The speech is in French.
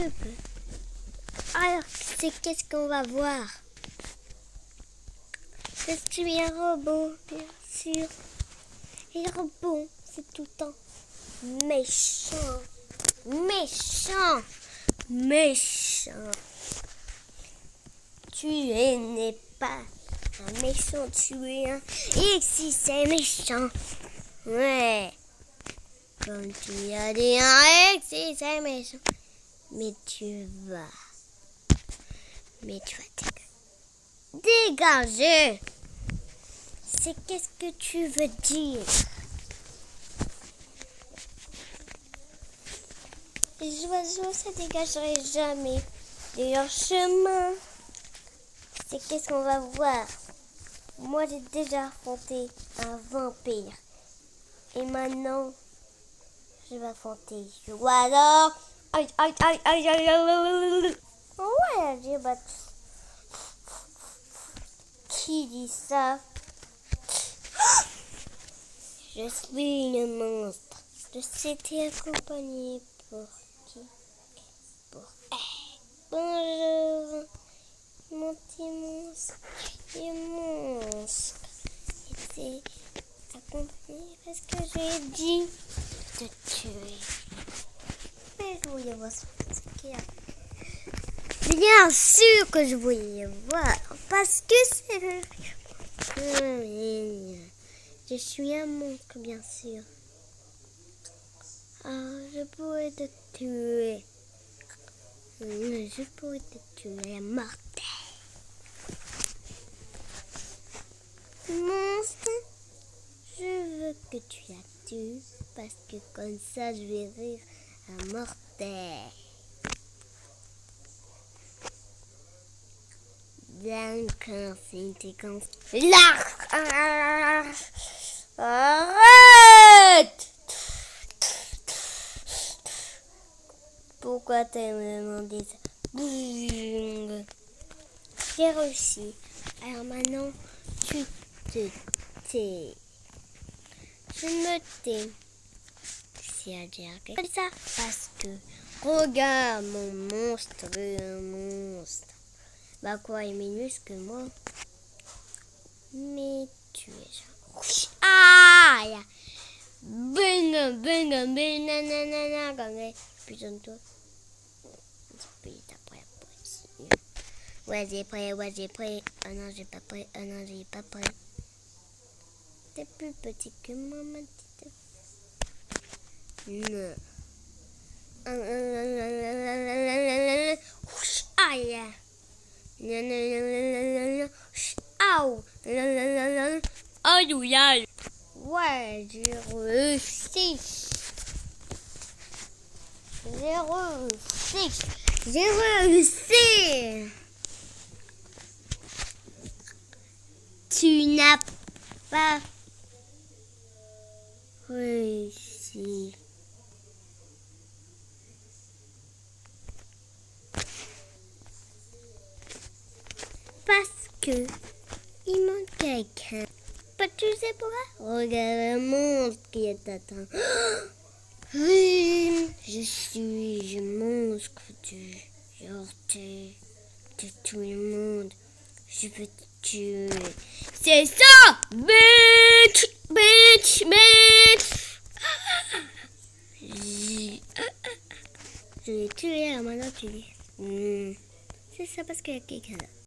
peux. Alors, qu'est-ce qu'on va voir? Je suis un robot, bien sûr. Et le robot, c'est tout le temps méchant. Méchant. Méchant. Tu n'es pas un méchant, tu es un X, c'est méchant. Ouais. Comme tu as dit un X, c'est méchant. Mais tu vas dégager. C'est qu'est-ce que tu veux dire? Les oiseaux, ça dégagerait jamais de leur chemin. C'est qu'est-ce qu'on va voir? Moi, j'ai déjà affronté un vampire. Et maintenant, je vais affronter ce oiseau. Aïe, aïe, aïe, aïe, aïe, aïe. Ouais, j'ai battu. Qui dit ça? Je suis le monstre. Je sais t'accompagner pour qui? Pour... Bonjour, mon petit monstre. Et monstre. Et c'est accompagné parce que j'ai dit de tuer. Mais je voulais voir ce qu'il y a. Bien sûr que je voulais voir. Parce que c'est... Je suis un monstre, bien sûr. Ah, je pourrais te tuer. Je pourrais te tuer, mortel. Monstre, je veux que tu la tues. Parce que comme ça, je vais rire un mortel. D'accord, c'est une séquence. Là! Arrête! Pourquoi t'as demandé ça? J'ai réussi. Alors maintenant, tu te tais. Je me tais. C'est à dire comme ça. Parce que, regarde mon monstre, le monstre. Bah quoi, il est mieux que moi. Mais tu es genre... Aïe! Bing, bing, bing, nanana, comme ça. Putain de toi. Ouais, j'ai prêt, ouais, j'ai prêt. Oh non, j'ai pas prêt, oh non, j'ai pas prêt. T'es plus petit que moi, ma petite. Non. Aïe! Aïe! Aïe, aïe! Ouais, j'ai réussi! J'ai réussi! J'ai réussi! Tu n'as pas réussi. Parce que il manque quelqu'un. Tu sais pourquoi? Regarde le monstre qui est atteint. Oui, je suis le monstre du de tout le monde. Je peux te tuer. C'est ça! Bitch! Bitch! Bitch! Je l'ai tué, alors maintenant tu dis. C'est ça parce qu'il y a quelqu'un là.